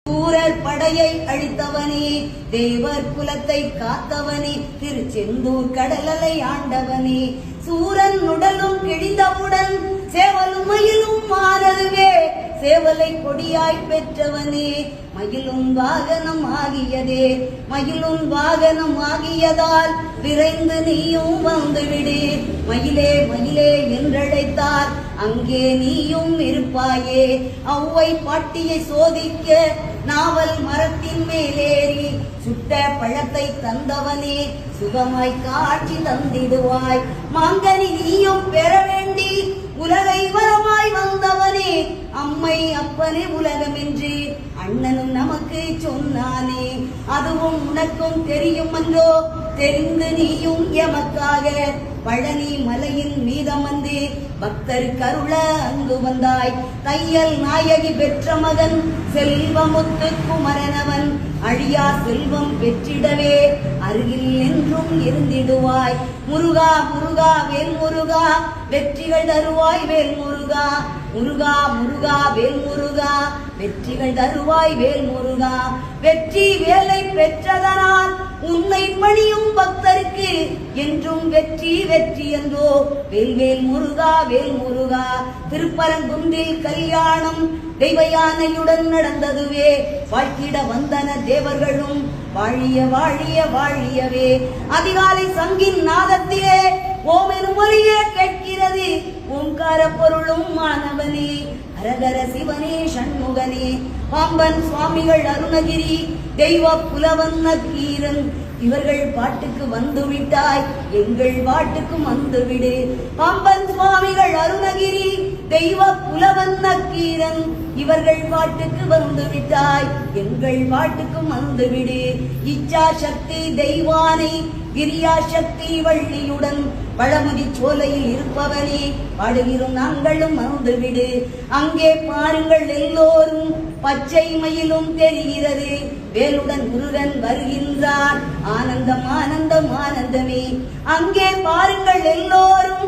சூரர் படையை அழித்தவனே, தேவர் குலத்தை காத்தவனே, திருச்செந்தூர் கடலலை ஆண்டவனே, சூரன் உடலும் கிழிந்தவுடன் சேவலும் மயிலும் மாறவே, சேவலை கொடியாய் பெற்றவனே, மயிலும் வாகனம் ஆகியதே, மயிலும் வாகனம் ஆகியதால் விரைந்து நீயும் வந்துவிடு, மயிலே மயிலே என்றழைத்தார் அங்கே நீயும் இருப்பாயே, ஔவை பாட்டியை சோதிக்க நாவல் மரத்தின் மேலேறி சுட்ட பழத்தை தந்தவனே, சுகமாய் காட்சி தந்திடுவாய், மாங்கனி நீயும் பெற வேண்டி உலகை வரமாய் வந்தவனே, அம்மை அப்பனே உலகமென்று அண்ணனும் நமக்கு சொன்னானே, அதுவும் உனக்கும் தெரியும் என்றோ, தெரிந்து நீயும் எமக்காக பழனி மலையின் மீதமந்து பக்தர் கருள அங்கு வந்தாய், தையல் நாயகி பெற்ற மகன் செல்வமுத்து குமரனவன் அழியா செல்வம் பெற்றிடவே அருகில் என்றும் இருந்திடுவாய், முருகா முருகா வேல் முருகா வெற்றிகள் தருவாய் வேல் முருகா, முருகா முருகா வேல் முருகா வெற்றிகள் தருவாய் வேல் முருகா, வெற்றி வேலை பெற்றதனால் உன்னை பணியும் பக்தருக்கு என்றும் வெற்றி வெற்றி என்றோ, வேல்வேல் முருகா வேல் முருகா. திருப்பரங்குன்றில் கல்யாணம் தெய்வ யானையுடன் நடந்ததுவே, வாழ்த்திட வந்தன தேவர்களும் வாழிய வாழிய வாழியவே, அதிகாலை சங்கின் நாதத்திலே ஓமெனும் மொழியே கேட்கிறது, ஓங்கார பொருளும் மாணவனே, ஹரஹர சிவனே சண்முகனே, பாம்பன் சுவாமிகள் அருணகிரி தெய்வ புலவன் நக்கீரன் இவர்கள் பாட்டுக்கு வந்துவிட்டாய், எங்கள் பாட்டுக்கும் வந்துவிடு, பாம்பன் சுவாமிகள் அருணகிரி தெய்வ புலவன் நக்கீரன் இவர்கள் பாட்டுக்கு வந்துவிட்டாய், எங்கள் பாட்டுக்கும் வந்துவிடு, இச்சா சக்தி தெய்வானை கிரியா சக்தி வள்ளியுடன் பழமுதி சோலையில் இருப்பவனே, பாடுகிறோம் நாங்களும் வந்துவிடு, அங்கே பாருங்கள் எல்லோரும் பச்சை மயிலும் தெரிகிறது, வேலுடன் முருகன் வருகின்றான், ஆனந்தம் ஆனந்தம் ஆனந்தமே, அங்கே பாருங்கள் எல்லோரும்